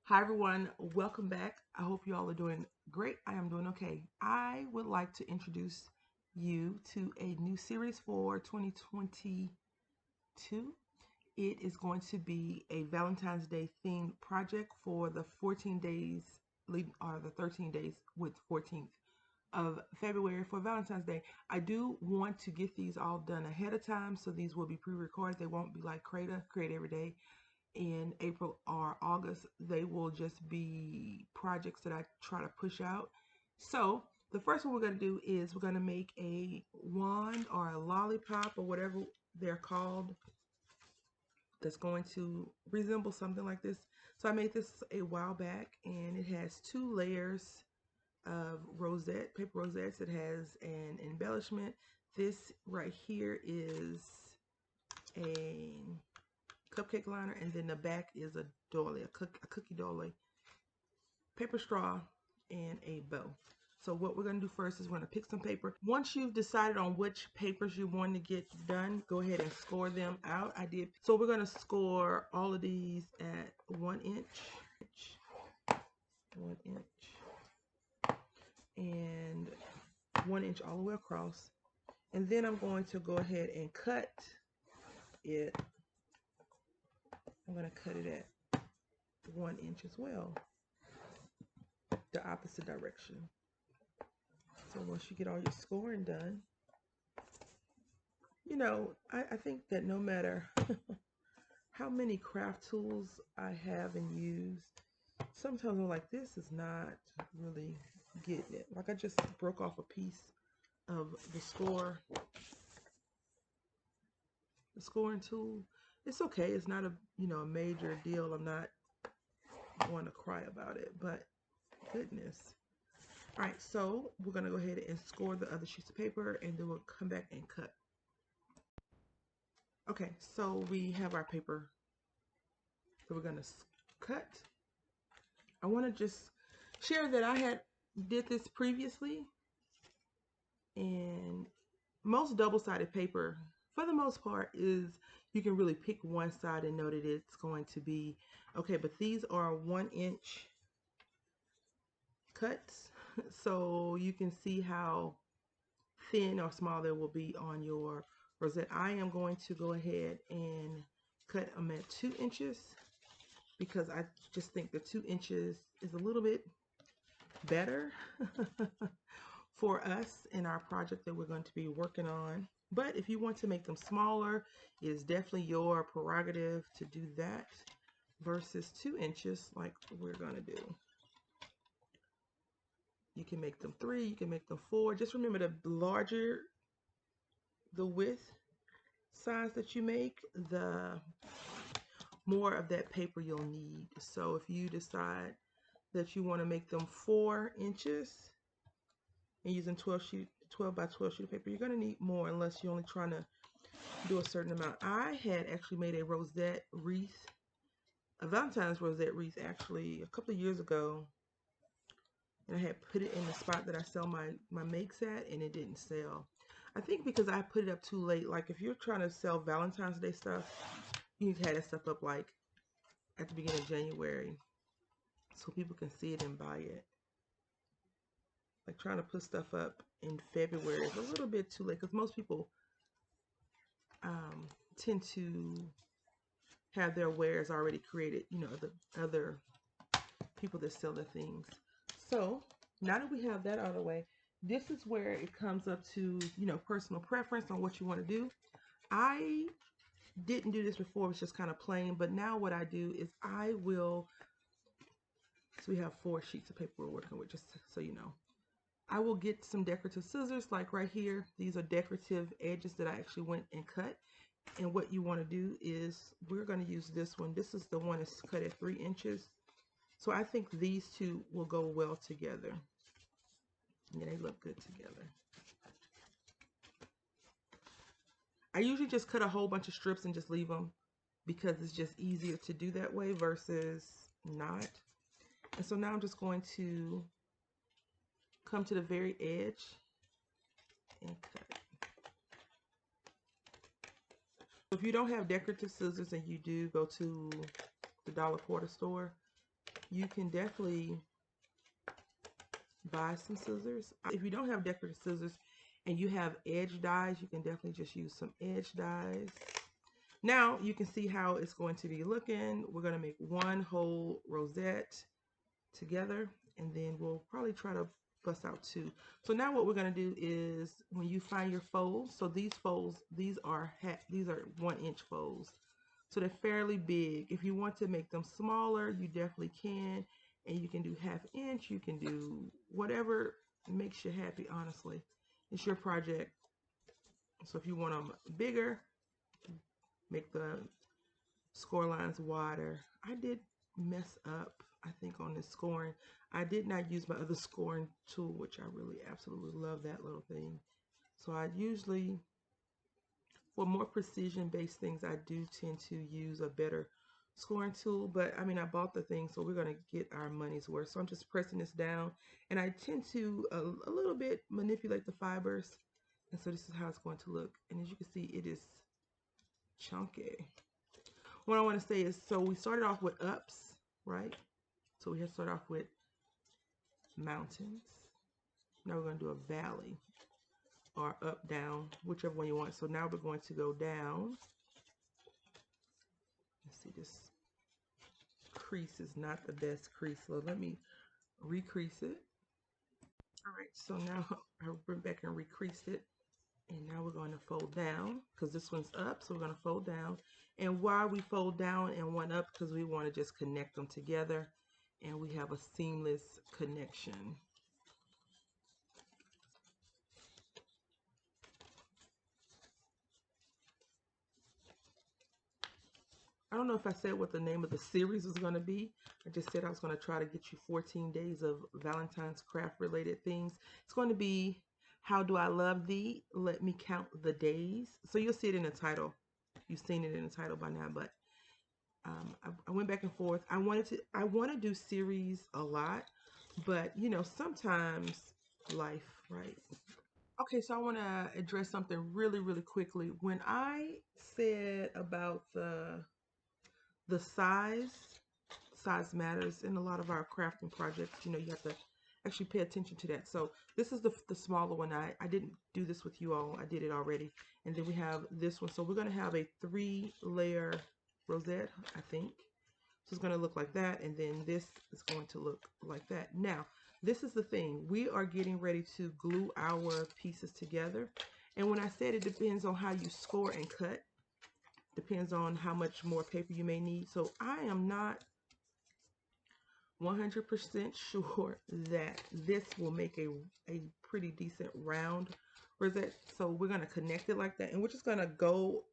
Hi everyone, welcome back. I hope you all are doing great. I am doing okay. I would like to introduce you to a new series for 2022. It is going to be a Valentine's Day themed project for the 14 days or the 13 days with 14th of February for Valentine's Day. I do want to get these all done ahead of time, so these will be pre-recorded. They won't be like create every day in April or August. They will just be projects that I try to push out. So the first one we're going to do is we're going to make a wand or a lollipop or whatever they're called that's going to resemble something like this. So I made this a while back, and it has two layers of paper rosettes. It has an embellishment. This right here is a cupcake liner, and then the back is a doily, a cookie doily, paper straw, and a bow. So what we're going to do first is we're going to pick some paper. Once you've decided on which papers you want to get done, go ahead and score them out. I did. So we're going to score all of these at 1 inch, 1 inch, and 1 inch all the way across. And then I'm going to go ahead and cut it. I'm going to cut it at 1 inch as well, the opposite direction. So once you get all your scoring done, I think that no matter how many craft tools I have and use, sometimes I'm like, this is not really getting it. Like I just broke off a piece of the scoring tool. It's okay. It's not a major deal. I'm not going to cry about it, but goodness. All right, so we're going to go ahead and score the other sheets of paper, and then we'll come back and cut. Okay, so we have our paper that we're going to cut. I want to just share that I did this previously, and most double-sided paper, for the most part, is you can really pick one side and know that it's going to be okay, but these are 1 inch cuts, so you can see how thin or small they will be on your rosette. I am going to go ahead and cut them at 2 inches because I just think the 2 inches is a little bit better for us in our project that we're going to be working on. But if you want to make them smaller, it is definitely your prerogative to do that versus 2 inches like we're going to do. You can make them 3, you can make them 4. Just remember, the larger the width size that you make, the more of that paper you'll need. So if you decide that you want to make them 4 inches and using 12 by 12 sheet of paper, you're going to need more unless you're only trying to do a certain amount. I had actually made a rosette wreath, a Valentine's rosette wreath, actually a couple of years ago, and I had put it in the spot that I sell my makes at, and it didn't sell. I think because I put it up too late. Like if you're trying to sell Valentine's Day stuff, you need to have that stuff up like at the beginning of January so people can see it and buy it. Like trying to put stuff up in February is a little bit too late because most people tend to have their wares already created, the other people that sell the things. So now that we have that out of the way, this is where it comes up to, personal preference on what you want to do. I didn't do this before, it's just kind of plain, but now what I do is so we have 4 sheets of paper we're working with, just so you know. I will get some decorative scissors, like right here. These are decorative edges that I actually went and cut. And what you want to do is, we're going to use this one. This is the one that's cut at 3 inches. So I think these two will go well together. Yeah, they look good together. I usually just cut a whole bunch of strips and just leave them because it's just easier to do that way versus not. And so now I'm just going to come to the very edge and cut. If you don't have decorative scissors and you do go to the dollar quarter store, you can definitely buy some scissors. If you don't have decorative scissors and you have edge dies, you can definitely just use some edge dies. Now you can see how it's going to be looking. We're going to make one whole rosette together, and then we'll probably try to bust out two. So now what we're going to do is, when you find your folds, so these folds, these are 1-inch folds, so they're fairly big. If you want to make them smaller, you definitely can, and you can do 1/2 inch, you can do whatever makes you happy. Honestly, it's your project. So if you want them bigger, make the score lines wider. I did mess up, I think, on this scoring. I did not use my other scoring tool, which I really absolutely love that little thing. So I usually, for more precision based things, I do tend to use a better scoring tool. But I mean, I bought the thing, so we're going to get our money's worth. So I'm just pressing this down, and I tend to a little bit manipulate the fibers. And so this is how it's going to look. And as you can see, it is chunky. What I want to say is, so we started off with ups, right? So we have to start off with mountains. Now we're going to do a valley, or up, down, whichever one you want. So now we're going to go down. Let's see, this crease is not the best crease, so let me recrease it. All right, so now I went back and recreased it. And now we're going to fold down, because this one's up, so we're going to fold down. And why we fold down and one up, because we want to just connect them together, and we have a seamless connection. I don't know if I said what the name of the series was going to be. I just said I was going to try to get you 14 days of Valentine's craft related things. It's going to be How Do I Love Thee? Let Me Count the Days. So you'll see it in the title. You've seen it in the title by now, but I went back and forth. I want to do series a lot, but you know, sometimes life, right? Okay, so I want to address something really, really quickly. When I said about the size matters in a lot of our crafting projects. You know, you have to actually pay attention to that. So this is the smaller one. I didn't do this with you all. I did it already. And then we have this one. So we're going to have a 3-layer rosette, I think. So it's going to look like that. And then this is going to look like that. Now, this is the thing. We are getting ready to glue our pieces together. And when I said it depends on how you score and cut, depends on how much more paper you may need. So I am not 100% sure that this will make a pretty decent round rosette. So we're going to connect it like that. And we're just going to go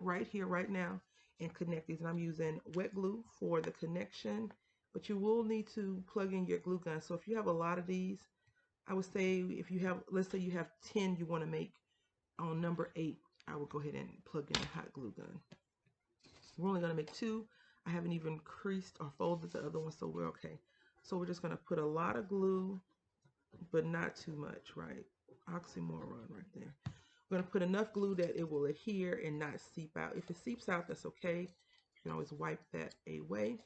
right here, right now, and connect these. And I'm using wet glue for the connection. But you will need to plug in your glue gun. So if you have a lot of these, I would say if you have, let's say you have 10 you want to make, on number 8, I will go ahead and plug in a hot glue gun. We're only going to make 2. I haven't even creased or folded the other one, so we're okay. So we're just going to put a lot of glue, but not too much, right? Oxymoron right there. We're going to put enough glue that it will adhere and not seep out. If it seeps out, that's okay. You can always wipe that away.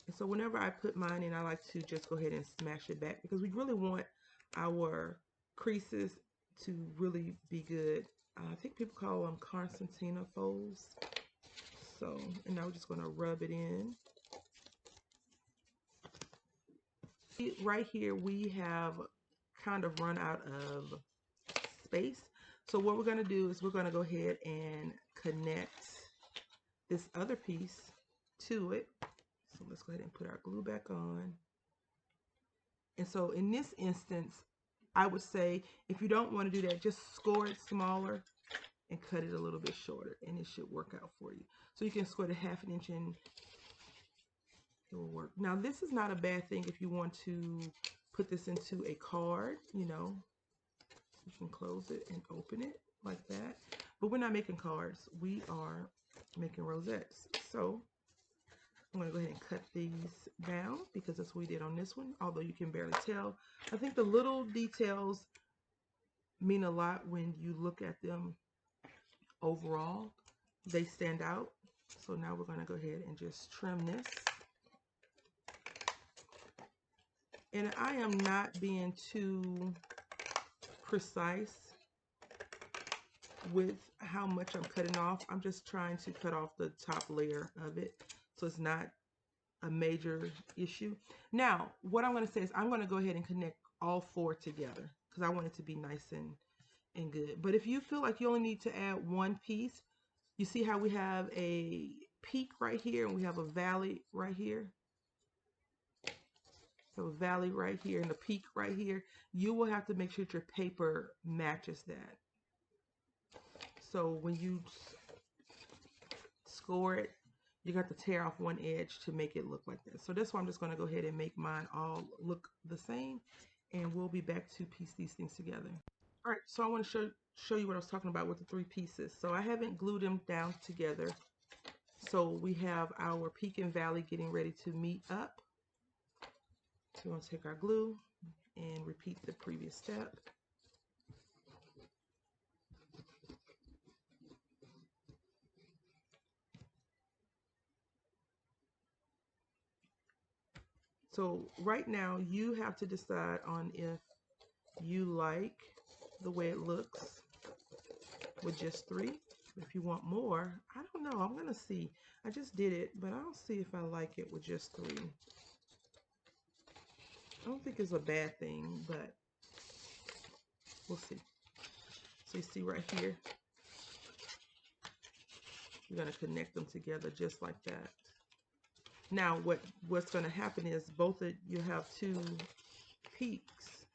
And so whenever I put mine in, I like to just go ahead and smash it back, because we really want our creases to really be good. I think people call them concertina folds. So, and now we're just going to rub it in. Right here, we have kind of run out of space. So what we're going to do is we're going to go ahead and connect this other piece to it. So let's go ahead and put our glue back on. And so in this instance, I would say if you don't want to do that, just score it smaller and cut it a little bit shorter, and it should work out for you. So you can score it 1/2 inch and it will work. Now this is not a bad thing if you want to put this into a card, you know. You can close it and open it like that. But we're not making cards. We are making rosettes. So I'm going to go ahead and cut these down, because that's what we did on this one, although you can barely tell. I think the little details mean a lot when you look at them overall. They stand out. So now we're going to go ahead and just trim this. And I am not being too precise with how much I'm cutting off. I'm just trying to cut off the top layer of it so it's not a major issue. Now, what I'm going to say is I'm going to go ahead and connect all four together because I want it to be nice and good. But if you feel like you only need to add one piece, you see how we have a peak right here and we have a valley right here. So a valley right here and a peak right here. You will have to make sure that your paper matches that. So when you score it, you got to tear off one edge to make it look like this. So that's why I'm just going to go ahead and make mine all look the same, and we'll be back to piece these things together. All right, so I want to show you what I was talking about with the three pieces. So I haven't glued them down together. So we have our peak and valley getting ready to meet up. So we're going to take our glue and repeat the previous step. So right now you have to decide on if you like the way it looks with just three. If you want more, I don't know. I'm going to see. I just did it, but I'll see if I like it with just three. I don't think it's a bad thing, but we'll see. So you see right here, you're going to connect them together just like that. Now what's going to happen is both of you have two peaks.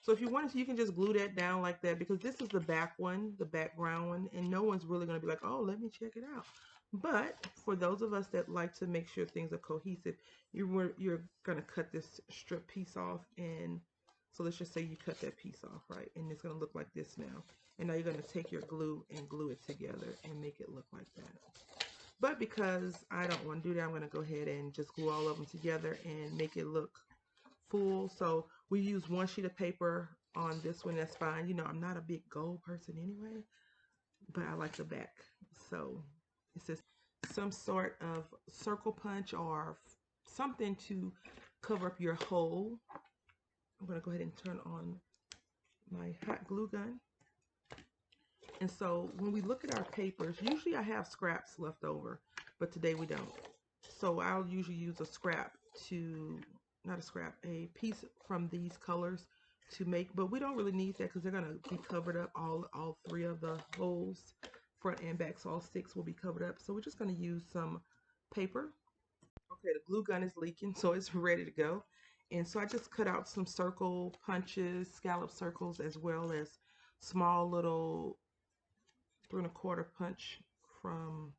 So if you wanted to, you can just glue that down like that, because this is the back one, the background one, and no one's really going to be like, oh, let me check it out. But for those of us that like to make sure things are cohesive, you're going to cut this strip piece off. And so let's just say you cut that piece off, right? And it's going to look like this now. And now you're going to take your glue and glue it together and make it look like that. But because I don't want to do that, I'm going to go ahead and just glue all of them together and make it look full. So we use one sheet of paper on this one. That's fine. You know, I'm not a big gold person anyway, but I like the back. So it's just some sort of circle punch or something to cover up your hole. I'm going to go ahead and turn on my hot glue gun. And so when we look at our papers, usually I have scraps left over, but today we don't. So I'll usually use a scrap to, not a scrap, a piece from these colors to make, but we don't really need that because they're going to be covered up, all three of the holes, front and back, so all six will be covered up. So we're just going to use some paper. Okay, the glue gun is leaking, so it's ready to go. And so I just cut out some circle punches, scallop circles, as well as small little 3 1/4 punch from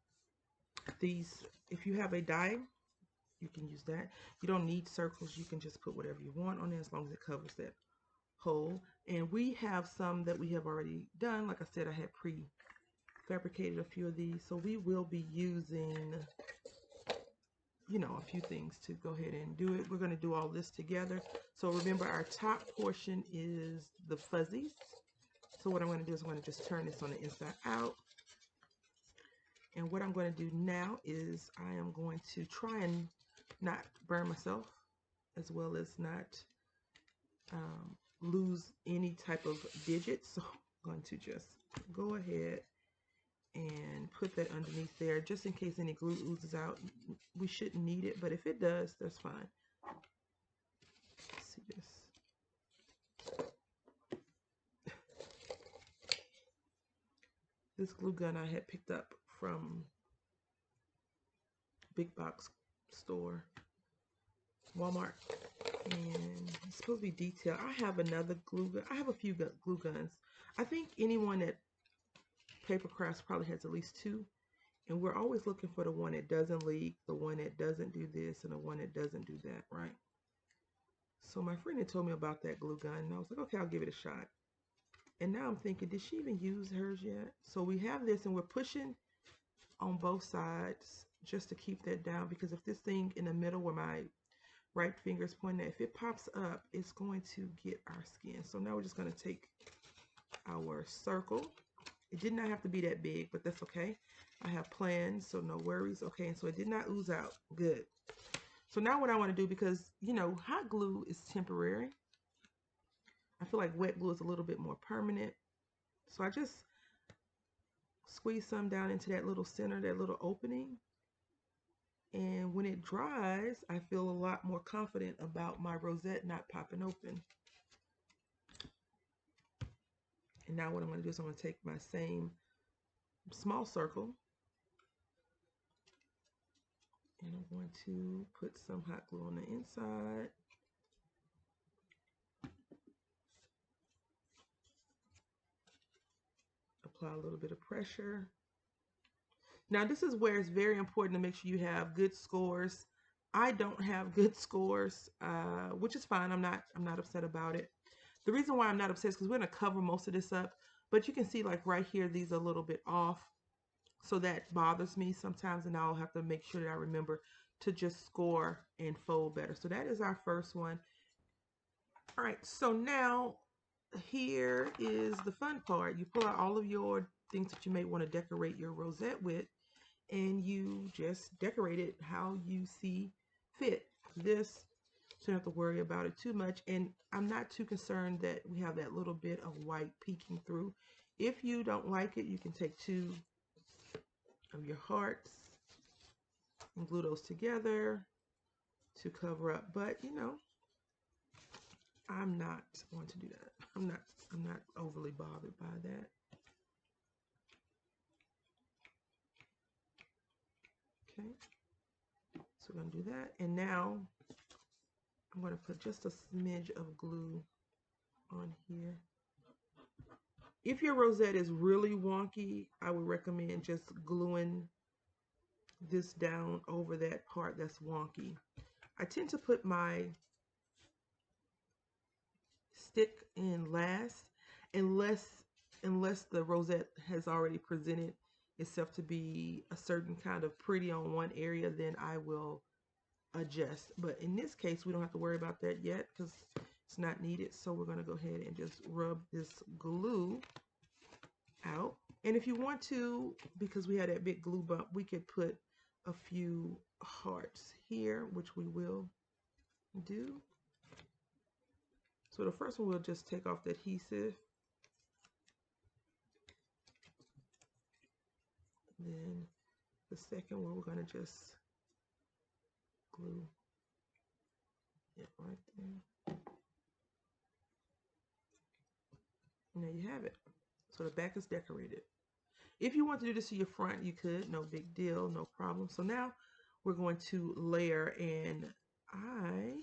these. If you have a die, you can use that. You don't need circles. You can just put whatever you want on there as long as it covers that hole. And we have some that we have already done. Like I said, I had pre-fabricated a few of these. So we will be using, you know, a few things to go ahead and do it. We're going to do all this together. So remember, our top portion is the fuzzies. So what I'm going to do is I'm going to just turn this on the inside out. And what I'm going to do now is I am going to try and not burn myself, as well as not lose any type of digits. So I'm going to just go ahead and put that underneath there just in case any glue oozes out. We shouldn't need it, but if it does, that's fine. Let's see this. This glue gun I had picked up from big box store, Walmart, and it's supposed to be detailed. I have another glue gun. I have a few glue guns. I think anyone at Paper Crafts probably has at least 2, and we're always looking for the one that doesn't leak, the one that doesn't do this, and the one that doesn't do that, right? So my friend had told me about that glue gun, and I was like, okay, I'll give it a shot. And now I'm thinking, did she even use hers yet? So we have this, and we're pushing on both sides just to keep that down, because if this thing in the middle where my right finger is pointing at, if it pops up, it's going to get our skin. So now we're just going to take our circle. It did not have to be that big, but that's okay. I have plans, so no worries. Okay, and so it did not ooze out. Good. So now what I want to do, because, you know, hot glue is temporary. I feel like wet glue is a little bit more permanent. So I just squeeze some down into that little center, that little opening. And when it dries, I feel a lot more confident about my rosette not popping open. And now what I'm going to do is I'm going to take my same small circle and I'm going to put some hot glue on the inside. Apply a little bit of pressure. Now this is where it's very important to make sure you have good scores. I don't have good scores, which is fine. I'm not upset about it. The reason why I'm not upset is because we're going to cover most of this up, but you can see like right here, these are a little bit off. So that bothers me sometimes, and I'll have to make sure that I remember to just score and fold better. So that is our first one. All right, so now here is the fun part. You pull out all of your things that you may want to decorate your rosette with, and you just decorate it how you see fit. This, so you don't have to worry about it too much. And I'm not too concerned that we have that little bit of white peeking through. If you don't like it, you can take two of your hearts and glue those together to cover up. But you know, I'm not going to do that. I'm not overly bothered by that. Okay, so we're going to do that. And now I'm going to put just a smidge of glue on here. If your rosette is really wonky, I would recommend just gluing this down over that part that's wonky. I tend to put my stick in last unless the rosette has already presented itself to be a certain kind of pretty on one area, then I will adjust. But in this case, we don't have to worry about that yet because it's not needed. So we're going to go ahead and just rub this glue out. And if you want to, because we had that big glue bump, we could put a few hearts here, which we will do. So the first one, we'll just take off the adhesive. Then the second one, we're going to just glue it right there. And there you have it. So the back is decorated. If you want to do this to your front, you could. No big deal, no problem. So now we're going to layer, and I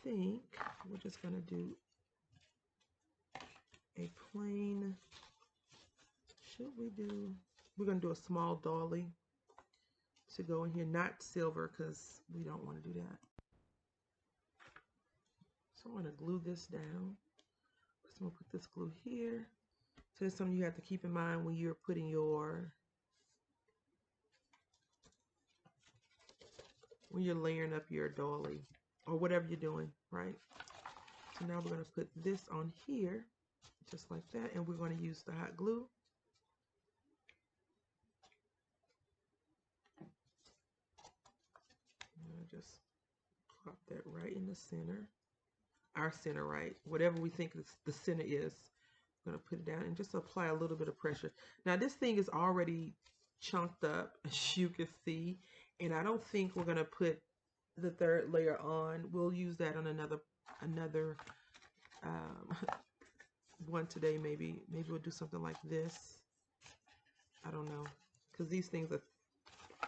think we're just going to do a plain, we're going to do a small dolly to go in here, not silver because we don't want to do that. So I'm going to glue this down. So I'm going to put this glue here. So that's something you have to keep in mind when you're putting when you're layering up your dolly or whatever you're doing, right? So now we're going to put this on here, just like that, and we're going to use the hot glue. Just plop that right in the center. Our center, right? Whatever we think the center is. I'm going to put it down and just apply a little bit of pressure. Now this thing is already chunked up, as you can see, and I don't think we're going to put the third layer on. We'll use that on another one today. Maybe we'll do something like this. I don't know, because these things are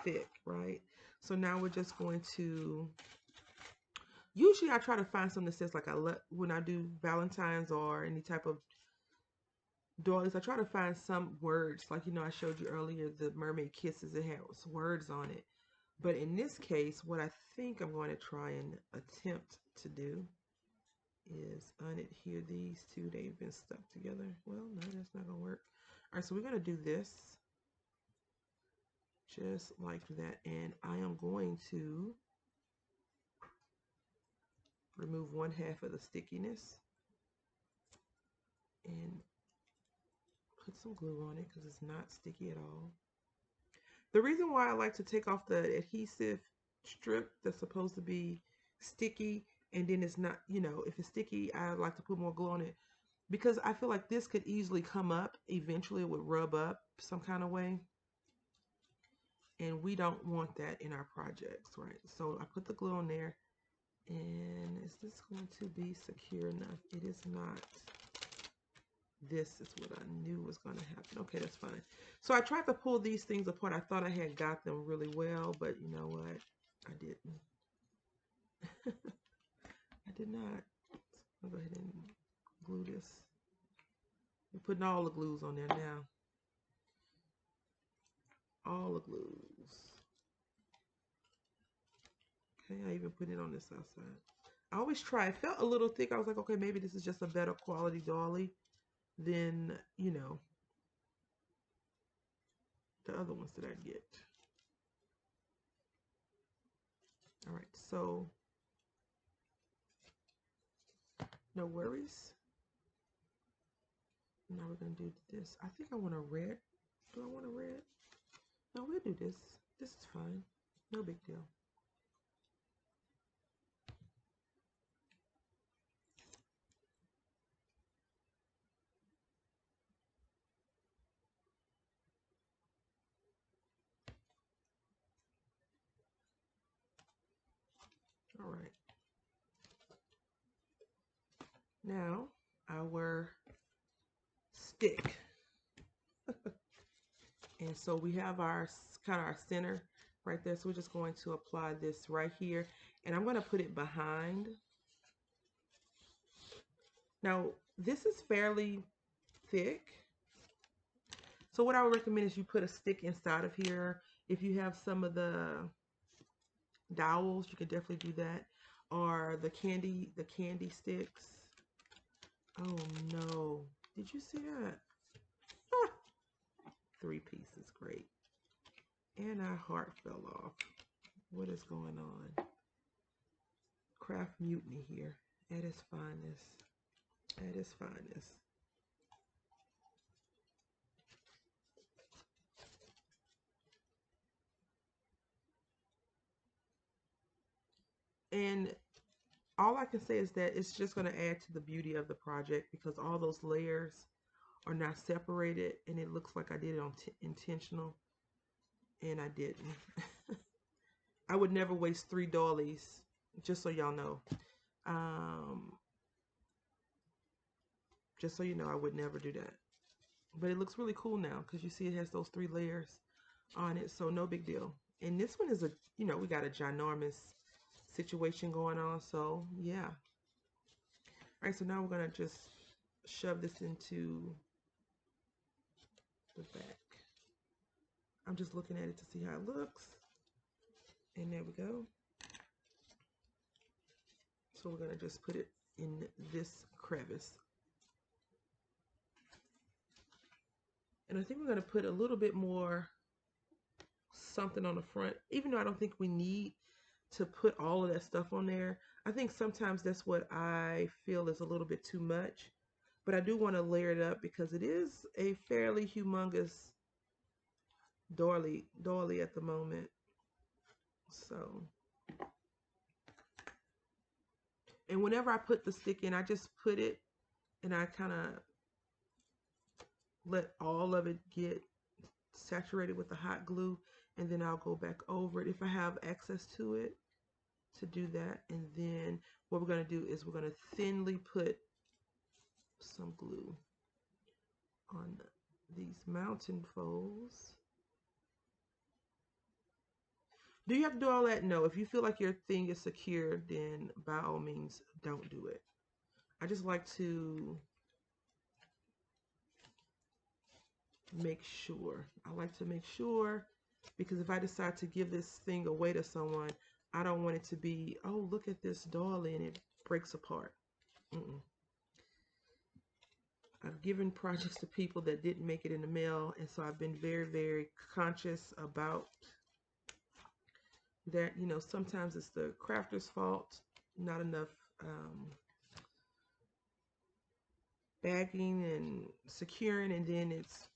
thick, right? So now we're just going to, usually I try to find something that says like when I do Valentine's or any type of dollies, I try to find some words, like, you know, I showed you earlier the mermaid kisses, it has words on it. But in this case, what I think I'm going to try and attempt to do is unadhere these two. They've been stuck together. Well, no, that's not gonna work. All right, so we're gonna do this just like that, and I am going to remove one half of the stickiness and put some glue on it because it's not sticky at all. The reason why I like to take off the adhesive strip that's supposed to be sticky, and then it's not, if it's sticky, I like to put more glue on it because I feel like this could easily come up. Eventually, it would rub up some kind of way. And we don't want that in our projects, right? So I put the glue on there. And is this going to be secure enough? It is not. This is what I knew was going to happen. Okay, that's fine. So I tried to pull these things apart. I thought I had got them really well, but you know what? I didn't. I did not. I'll go ahead and glue this. We're putting all the glues on there now. All the glues. Okay, I even put it on this outside. I always try. It felt a little thick. I was like, okay, maybe this is just a better quality dolly than, the other ones that I get. All right, so no worries. Now we're going to do this. I think I want a red. Do I want a red? No, we'll do this. This is fine. No big deal. All right. Now, our stick. And so we have our kind of our center right there. So we're just going to apply this right here. And I'm going to put it behind. Now, this is fairly thick. So what I would recommend is you put a stick inside of here. If you have some of the dowels, you can definitely do that. Or the candy sticks. Oh no. Did you see that? 3 pieces, great. And our heart fell off. What is going on? Craft mutiny here at its finest. At its finest. And all I can say is that it's just going to add to the beauty of the project because all those layers are not separated and it looks like I did it on intentional, and I didn't. I would never waste 3 dollies, just so y'all know. Just so you know, I would never do that. But it looks really cool now because you see it has those 3 layers on it, so no big deal. And this one is we got a ginormous situation going on, so yeah. All right, so now we're gonna just shove this into the back. I'm just looking at it to see how it looks. And there we go. So we're gonna just put it in this crevice. And I think we're gonna put a little bit more something on the front, even though I don't think we need to put all of that stuff on there. I think sometimes that's what I feel is a little bit too much, but I do want to layer it up because it is a fairly humongous doily at the moment. So, and whenever I put the stick in, I just put it and I kind of let all of it get saturated with the hot glue, and then I'll go back over it if I have access to it to do that. And then what we're going to do is we're going to thinly put some glue on these mountain folds. Do you have to do all that? No. If you feel like your thing is secure, then by all means, don't do it. I just like to make sure. I like to make sure because if I decide to give this thing away to someone, I don't want it to be, oh, look at this dolly and it breaks apart. I've given projects to people that didn't make it in the mail, and so I've been very, very conscious about that. Sometimes it's the crafter's fault, not enough bagging and securing, and then it's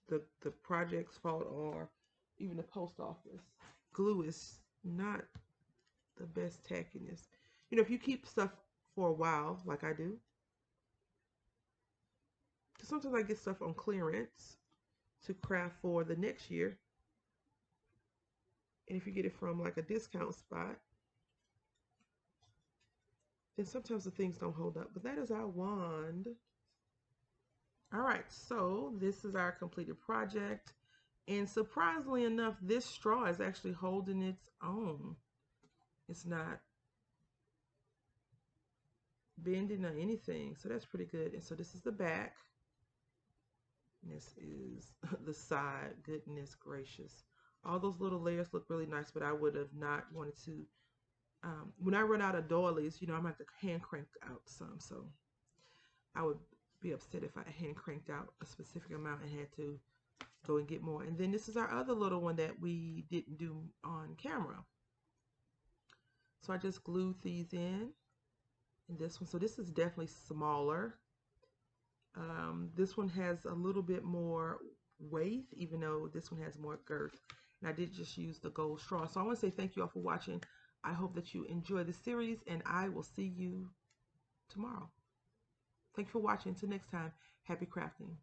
the project's fault or even the post office. glue is not the best tackiness. You know, if you keep stuff for a while, like I do, because sometimes I get stuff on clearance to craft for the next year. And if you get it from like a discount spot, then sometimes the things don't hold up. But that is our wand. All right, so this is our completed project. And surprisingly enough, this straw is actually holding its own. It's not bending or anything. So that's pretty good. And so this is the back. And this is the side. Goodness gracious. All those little layers look really nice, but I would have not wanted to. When I run out of doilies, you know, I'm going to have to hand crank out some. So I would be upset if I hand cranked out a specific amount and had to go and get more. And then this is our other little one that we didn't do on camera. So I just glued these in this one. So this is definitely smaller. This one has a little bit more weight, even though this one has more girth. And I did just use the gold straw. So I want to say thank you all for watching. I hope that you enjoy the series, and I will see you tomorrow. Thank you for watching. Until next time, happy crafting.